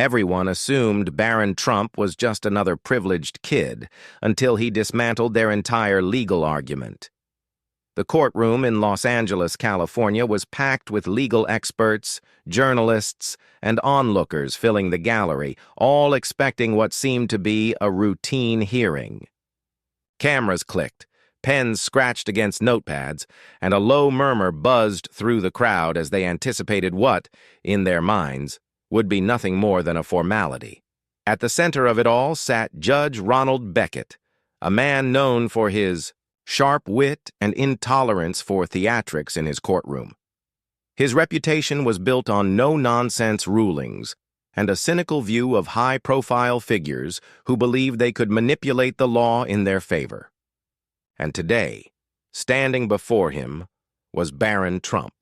Everyone assumed Barron Trump was just another privileged kid until he dismantled their entire legal argument. The courtroom in Los Angeles, California was packed with legal experts, journalists, and onlookers filling the gallery, all expecting what seemed to be a routine hearing. Cameras clicked, pens scratched against notepads, and a low murmur buzzed through the crowd as they anticipated what, in their minds, would be nothing more than a formality. At the center of it all sat Judge Ronald Beckett, a man known for his sharp wit and intolerance for theatrics in his courtroom. His reputation was built on no-nonsense rulings and a cynical view of high-profile figures who believed they could manipulate the law in their favor. And today, standing before him, was Barron Trump.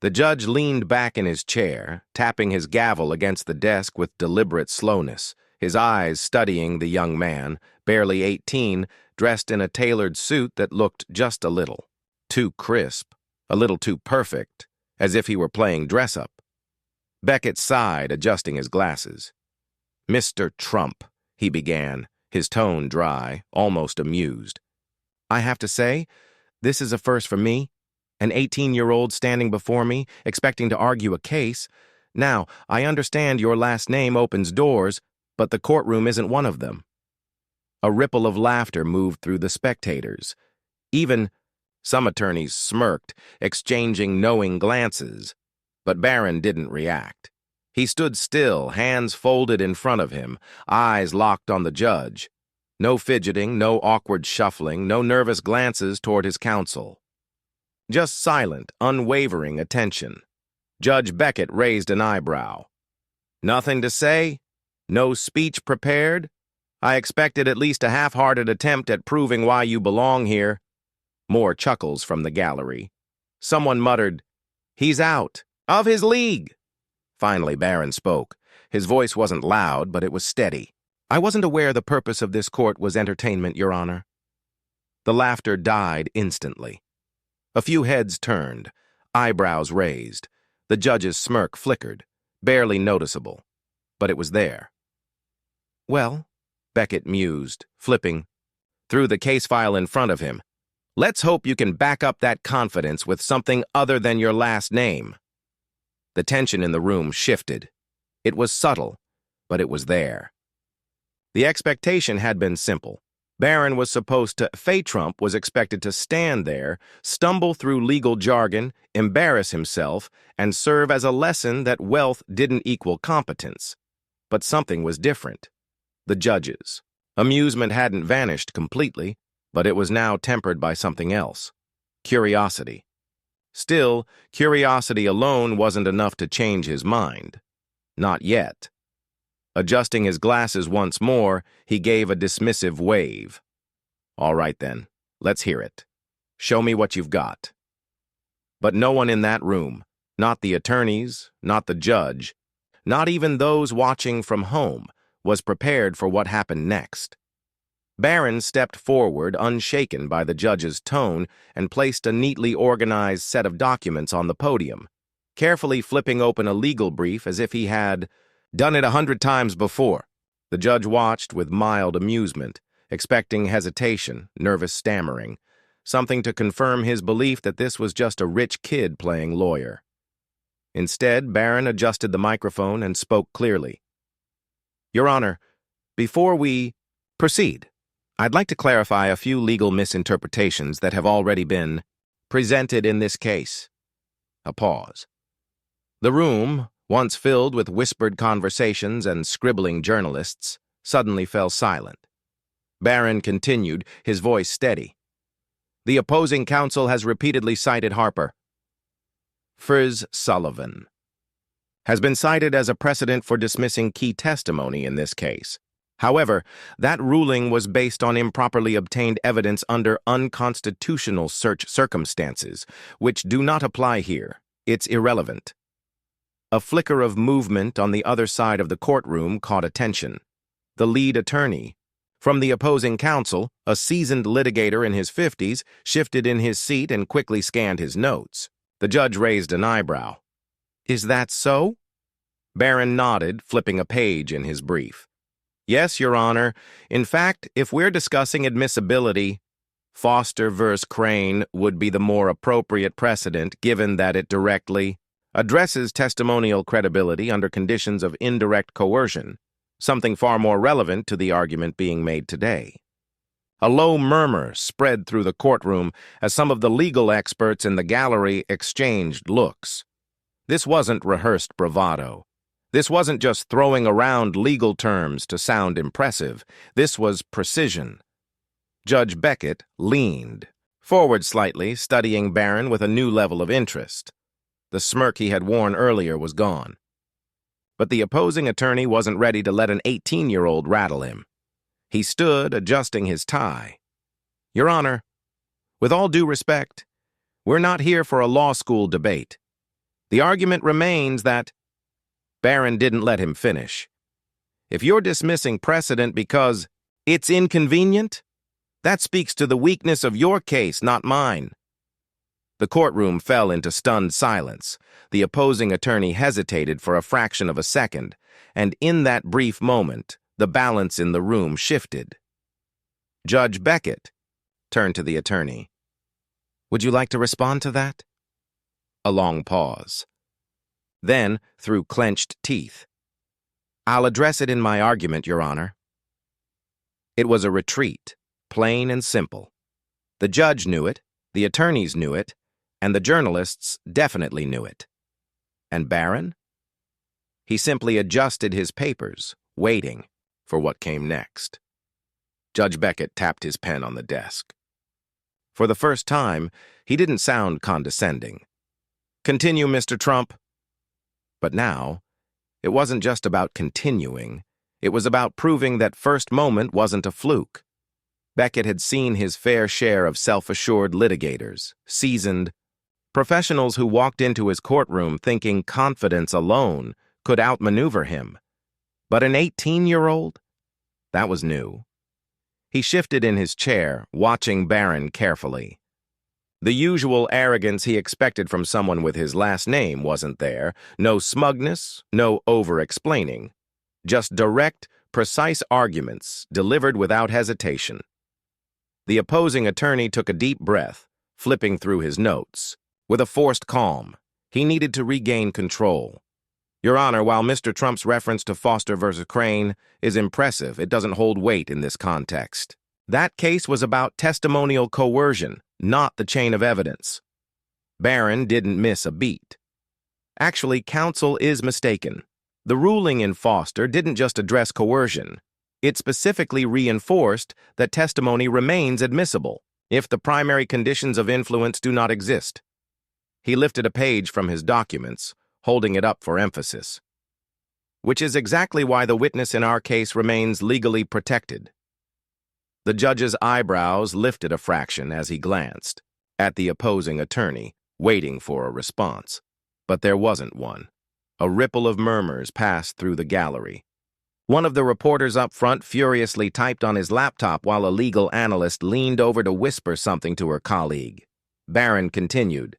The judge leaned back in his chair, tapping his gavel against the desk with deliberate slowness, his eyes studying the young man, barely 18, dressed in a tailored suit that looked just a little too crisp, a little too perfect, as if he were playing dress-up. Beckett sighed, adjusting his glasses. "Mr. Trump," he began, his tone dry, almost amused. "I have to say, this is a first for me. An 18-year-old standing before me, expecting to argue a case. Now, I understand your last name opens doors, but the courtroom isn't one of them." A ripple of laughter moved through the spectators. Even some attorneys smirked, exchanging knowing glances. But Barron didn't react. He stood still, hands folded in front of him, eyes locked on the judge. No fidgeting, no awkward shuffling, no nervous glances toward his counsel. Just silent, unwavering attention. Judge Beckett raised an eyebrow. "Nothing to say? No speech prepared? I expected at least a half-hearted attempt at proving why you belong here." More chuckles from the gallery. Someone muttered, "He's out. Of his league." Finally, Barron spoke. His voice wasn't loud, but it was steady. "I wasn't aware the purpose of this court was entertainment, Your Honor." The laughter died instantly. A few heads turned, eyebrows raised. The judge's smirk flickered, barely noticeable, but it was there. "Well," Beckett mused, flipping through the case file in front of him, "let's hope you can back up that confidence with something other than your last name." The tension in the room shifted. It was subtle, but it was there. The expectation had been simple. Barron was supposed to, Trump was expected to stand there, stumble through legal jargon, embarrass himself, and serve as a lesson that wealth didn't equal competence. But something was different. The judges. Amusement hadn't vanished completely, but it was now tempered by something else. Curiosity. Still, curiosity alone wasn't enough to change his mind. Not yet. Adjusting his glasses once more, he gave a dismissive wave. "All right then, let's hear it. Show me what you've got." But no one in that room, not the attorneys, not the judge, not even those watching from home, was prepared for what happened next. Barron stepped forward, unshaken by the judge's tone, and placed a neatly organized set of documents on the podium, carefully flipping open a legal brief as if he had done it 100 times before. The judge watched with mild amusement, expecting hesitation, nervous stammering, something to confirm his belief that this was just a rich kid playing lawyer. Instead, Barron adjusted the microphone and spoke clearly. "Your Honor, before we proceed, I'd like to clarify a few legal misinterpretations that have already been presented in this case." A pause. The room, once filled with whispered conversations and scribbling journalists, suddenly fell silent. Barron continued, his voice steady. "The opposing counsel has repeatedly cited Harper. Frizz Sullivan has been cited as a precedent for dismissing key testimony in this case. However, that ruling was based on improperly obtained evidence under unconstitutional search circumstances, which do not apply here. It's irrelevant." A flicker of movement on the other side of the courtroom caught attention. The lead attorney, from the opposing counsel, a seasoned litigator in his 50s, shifted in his seat and quickly scanned his notes. The judge raised an eyebrow. "Is that so?" Barron nodded, flipping a page in his brief. Yes, Your Honor. In fact, if we're discussing admissibility, Foster v. Crane would be the more appropriate precedent, given that it directly addresses testimonial credibility under conditions of indirect coercion, something far more relevant to the argument being made today. A low murmur spread through the courtroom as some of the legal experts in the gallery exchanged looks. This wasn't rehearsed bravado. This wasn't just throwing around legal terms to sound impressive. This was precision. Judge Beckett leaned forward slightly, studying Barron with a new level of interest. The smirk he had worn earlier was gone. But the opposing attorney wasn't ready to let an 18-year-old rattle him. He stood, adjusting his tie. Your Honor, with all due respect, we're not here for a law school debate. The argument remains that Barron didn't let him finish. If you're dismissing precedent because it's inconvenient, that speaks to the weakness of your case, not mine. The courtroom fell into stunned silence. The opposing attorney hesitated for a fraction of a second, and in that brief moment, the balance in the room shifted. Judge Beckett turned to the attorney. Would you like to respond to that? A long pause. Then, through clenched teeth, I'll address it in my argument, Your Honor. It was a retreat, plain and simple. The judge knew it, the attorneys knew it, and the journalists definitely knew it. And Barron? He simply adjusted his papers, waiting for what came next. Judge Beckett tapped his pen on the desk. For the first time, he didn't sound condescending. Continue, Mr. Trump. But now, it wasn't just about continuing. It was about proving that first moment wasn't a fluke. Beckett had seen his fair share of self-assured litigators, seasoned professionals who walked into his courtroom thinking confidence alone could outmaneuver him. But an 18-year-old? That was new. He shifted in his chair, watching Barron carefully. The usual arrogance he expected from someone with his last name wasn't there. No smugness, no over-explaining. Just direct, precise arguments delivered without hesitation. The opposing attorney took a deep breath, flipping through his notes. With a forced calm, he needed to regain control. Your Honor, while Mr. Trump's reference to Foster v. Crane is impressive, it doesn't hold weight in this context. That case was about testimonial coercion, not the chain of evidence. Barron didn't miss a beat. Actually, counsel is mistaken. The ruling in Foster didn't just address coercion. It specifically reinforced that testimony remains admissible if the primary conditions of influence do not exist. He lifted a page from his documents, holding it up for emphasis. Which is exactly why the witness in our case remains legally protected. The judge's eyebrows lifted a fraction as he glanced at the opposing attorney, waiting for a response. But there wasn't one. A ripple of murmurs passed through the gallery. One of the reporters up front furiously typed on his laptop while a legal analyst leaned over to whisper something to her colleague. Barron continued.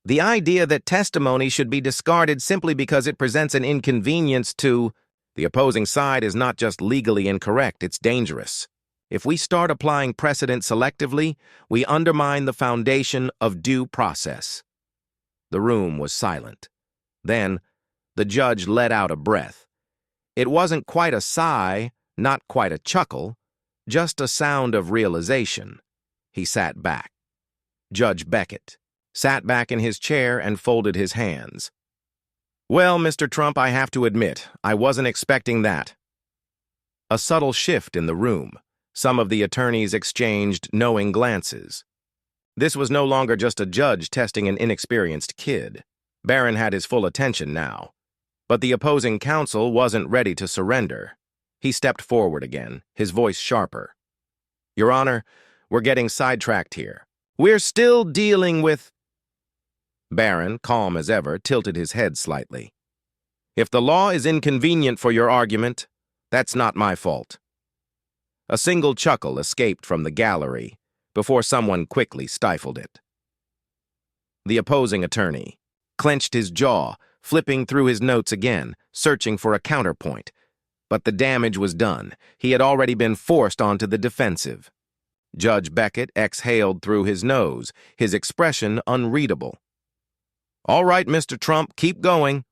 The idea that testimony should be discarded simply because it presents an inconvenience to the opposing side is not just legally incorrect, it's dangerous. If we start applying precedent selectively, we undermine the foundation of due process. The room was silent. Then, the judge let out a breath. It wasn't quite a sigh, not quite a chuckle, just a sound of realization. He sat back. Judge Beckett sat back in his chair and folded his hands. Well, Mr. Trump, I have to admit, I wasn't expecting that. A subtle shift in the room. Some of the attorneys exchanged knowing glances. This was no longer just a judge testing an inexperienced kid. Barron had his full attention now. But the opposing counsel wasn't ready to surrender. He stepped forward again, his voice sharper. Your Honor, we're getting sidetracked here. We're still dealing with... Barron, calm as ever, tilted his head slightly. If the law is inconvenient for your argument, that's not my fault. A single chuckle escaped from the gallery before someone quickly stifled it. The opposing attorney clenched his jaw, flipping through his notes again, searching for a counterpoint. But the damage was done. He had already been forced onto the defensive. Judge Beckett exhaled through his nose, his expression unreadable. "All right, Mr. Trump, keep going."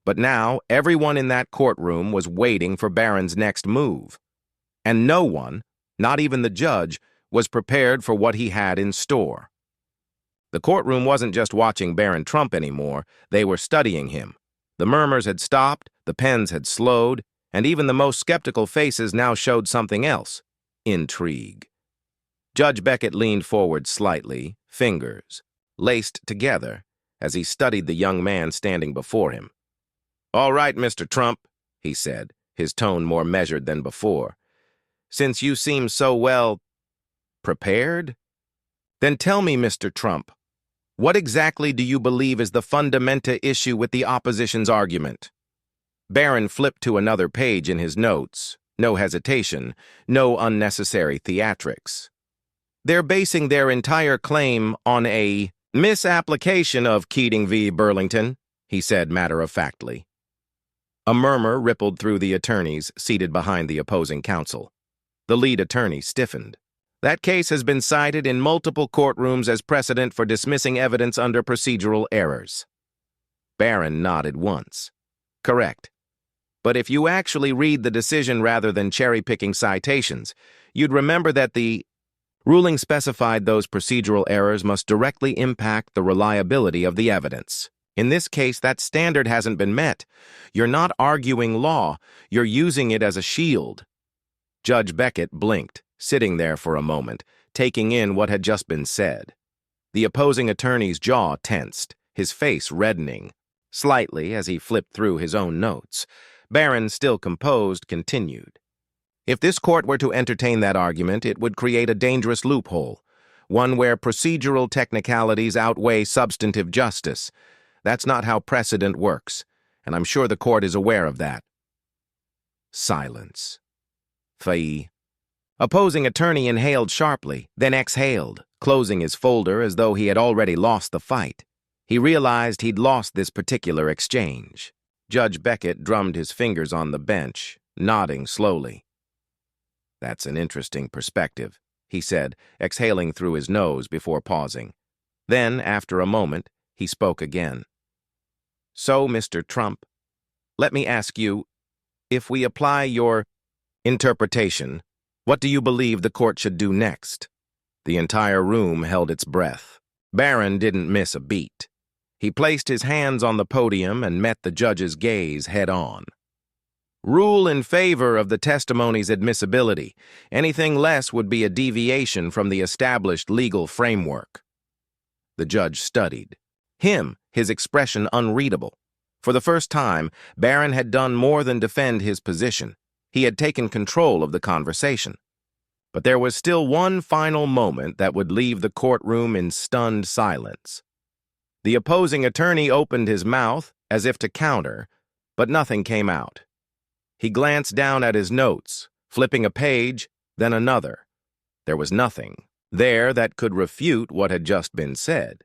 But now everyone in that courtroom was waiting for Barron's next move. And no one, not even the judge, was prepared for what he had in store. The courtroom wasn't just watching Barron Trump anymore, they were studying him. The murmurs had stopped, the pens had slowed, and even the most skeptical faces now showed something else: intrigue. Judge Beckett leaned forward slightly, fingers laced together, as he studied the young man standing before him. "All right, Mr. Trump," he said, his tone more measured than before. "Since you seem so well prepared, then tell me, Mr. Trump, what exactly do you believe is the fundamental issue with the opposition's argument?" Barron flipped to another page in his notes. No hesitation, no unnecessary theatrics. "They're basing their entire claim on a misapplication of Keating v. Burlington," he said matter-of-factly. A murmur rippled through the attorneys seated behind the opposing counsel. The lead attorney stiffened. "That case has been cited in multiple courtrooms as precedent for dismissing evidence under procedural errors." Barron nodded once. "Correct. But if you actually read the decision rather than cherry-picking citations, you'd remember that the ruling specified those procedural errors must directly impact the reliability of the evidence. In this case, that standard hasn't been met. You're not arguing law, you're using it as a shield." Judge Beckett blinked, sitting there for a moment, taking in what had just been said. The opposing attorney's jaw tensed, his face reddening slightly as he flipped through his own notes. Barron, still composed, continued. "If this court were to entertain that argument, it would create a dangerous loophole, one where procedural technicalities outweigh substantive justice. That's not how precedent works, and I'm sure the court is aware of that." Silence. Faye. Opposing attorney inhaled sharply, then exhaled, closing his folder as though he had already lost the fight. He realized he'd lost this particular exchange. Judge Beckett drummed his fingers on the bench, nodding slowly. "That's an interesting perspective," he said, exhaling through his nose before pausing. Then, after a moment, he spoke again. "So, Mr. Trump, let me ask you, if we apply your interpretation, what do you believe the court should do next?" The entire room held its breath. Barron didn't miss a beat. He placed his hands on the podium and met the judge's gaze head-on. "Rule in favor of the testimony's admissibility. Anything less would be a deviation from the established legal framework." The judge studied. His expression unreadable. For the first time, Barron had done more than defend his position. He had taken control of the conversation. But there was still one final moment that would leave the courtroom in stunned silence. The opposing attorney opened his mouth as if to counter, but nothing came out. He glanced down at his notes, flipping a page, then another. There was nothing there that could refute what had just been said.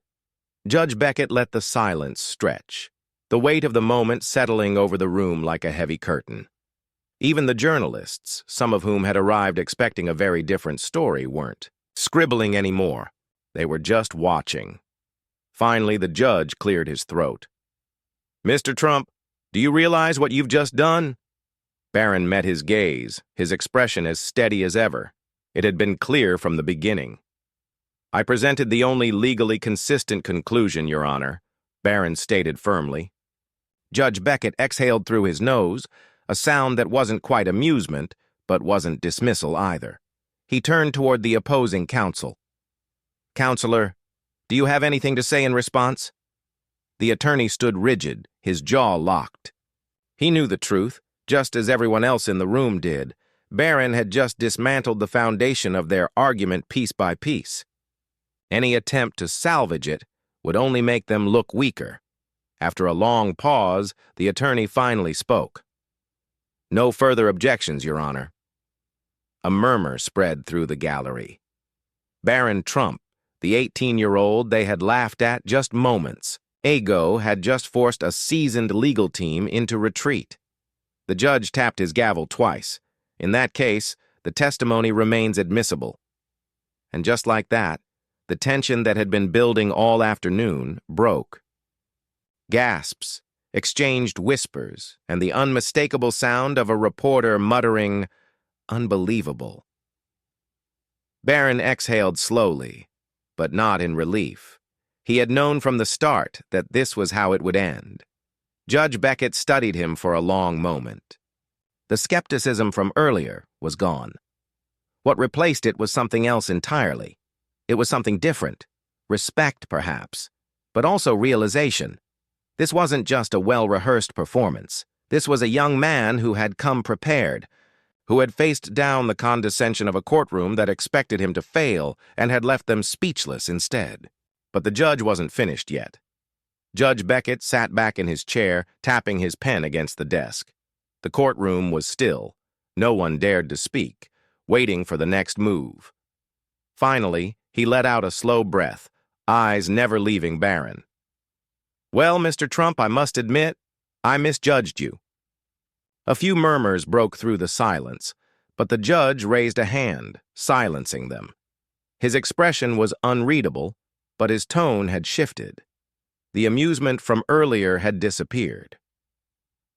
Judge Beckett let the silence stretch, the weight of the moment settling over the room like a heavy curtain. Even the journalists, some of whom had arrived expecting a very different story, weren't scribbling anymore. They were just watching. Finally, the judge cleared his throat. "Mr. Trump, do you realize what you've just done?" Barron met his gaze, his expression as steady as ever. It had been clear from the beginning. "I presented the only legally consistent conclusion, Your Honor," Barron stated firmly. Judge Beckett exhaled through his nose, a sound that wasn't quite amusement, but wasn't dismissal either. He turned toward the opposing counsel. "Counselor, do you have anything to say in response?" The attorney stood rigid, his jaw locked. He knew the truth, just as everyone else in the room did. Barron had just dismantled the foundation of their argument piece by piece. Any attempt to salvage it would only make them look weaker. After a long pause, the attorney finally spoke. "No further objections, Your Honor." A murmur spread through the gallery. Barron Trump, the 18-year-old they had laughed at just moments Ago had just forced a seasoned legal team into retreat. The judge tapped his gavel twice. In that case, the testimony remains admissible. And just like that, the tension that had been building all afternoon broke. Gasps, exchanged whispers, and the unmistakable sound of a reporter muttering, "Unbelievable." Barron exhaled slowly, but not in relief. He had known from the start that this was how it would end. Judge Beckett studied him for a long moment. The skepticism from earlier was gone. What replaced it was something else entirely. It was something different. Respect, perhaps, but also realization. This wasn't just a well-rehearsed performance. This was a young man who had come prepared, who had faced down the condescension of a courtroom that expected him to fail and had left them speechless instead. But the judge wasn't finished yet. Judge Beckett sat back in his chair, tapping his pen against the desk. The courtroom was still. No one dared to speak, waiting for the next move. Finally, he let out a slow breath, eyes never leaving Barron. "Well, Mr. Trump, I must admit, I misjudged you." A few murmurs broke through the silence, but the judge raised a hand, silencing them. His expression was unreadable, but his tone had shifted. The amusement from earlier had disappeared.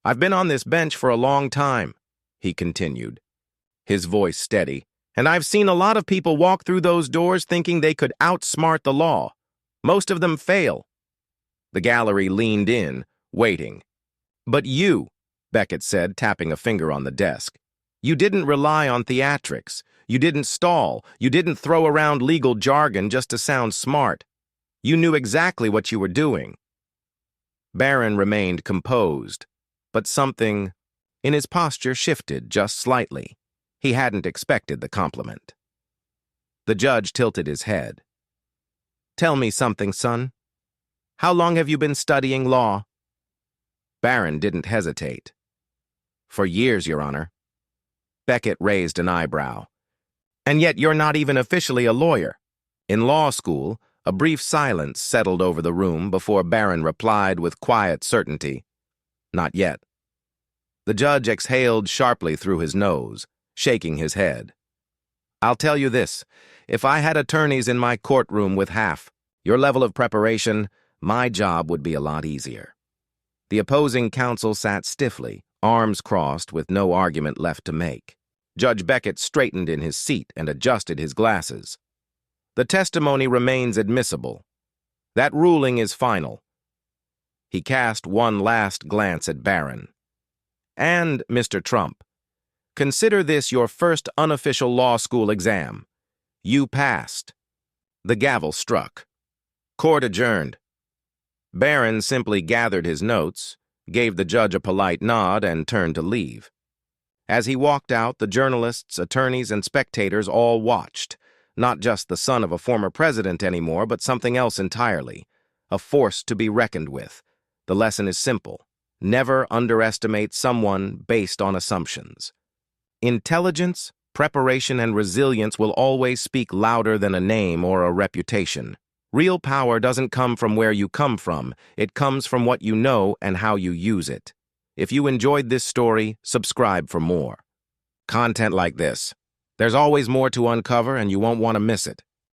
"I've been on this bench for a long time," he continued, his voice steady, "and I've seen a lot of people walk through those doors thinking they could outsmart the law. Most of them fail." The gallery leaned in, waiting. "But you," Beckett said, tapping a finger on the desk, "you didn't rely on theatrics. You didn't stall. You didn't throw around legal jargon just to sound smart. You knew exactly what you were doing." Barron remained composed, but something in his posture shifted just slightly. He hadn't expected the compliment. The judge tilted his head. "Tell me something, son. How long have you been studying law?" Barron didn't hesitate. "For years, Your Honor." Beckett raised an eyebrow. "And yet you're not even officially a lawyer." In law school, a brief silence settled over the room before Barron replied with quiet certainty, "Not yet." The judge exhaled sharply through his nose, shaking his head. "I'll tell you this, if I had attorneys in my courtroom with half your level of preparation, my job would be a lot easier." The opposing counsel sat stiffly, arms crossed with no argument left to make. Judge Beckett straightened in his seat and adjusted his glasses. "The testimony remains admissible. That ruling is final." He cast one last glance at Barron. "And, Mr. Trump, consider this your first unofficial law school exam. You passed." The gavel struck. Court adjourned. Barron simply gathered his notes, gave the judge a polite nod, and turned to leave. As he walked out, the journalists, attorneys, and spectators all watched, not just the son of a former president anymore, but something else entirely, a force to be reckoned with. The lesson is simple. Never underestimate someone based on assumptions. Intelligence, preparation, and resilience will always speak louder than a name or a reputation. Real power doesn't come from where you come from. It comes from what you know and how you use it. If you enjoyed this story, subscribe for more content like this. There's always more to uncover, and you won't want to miss it.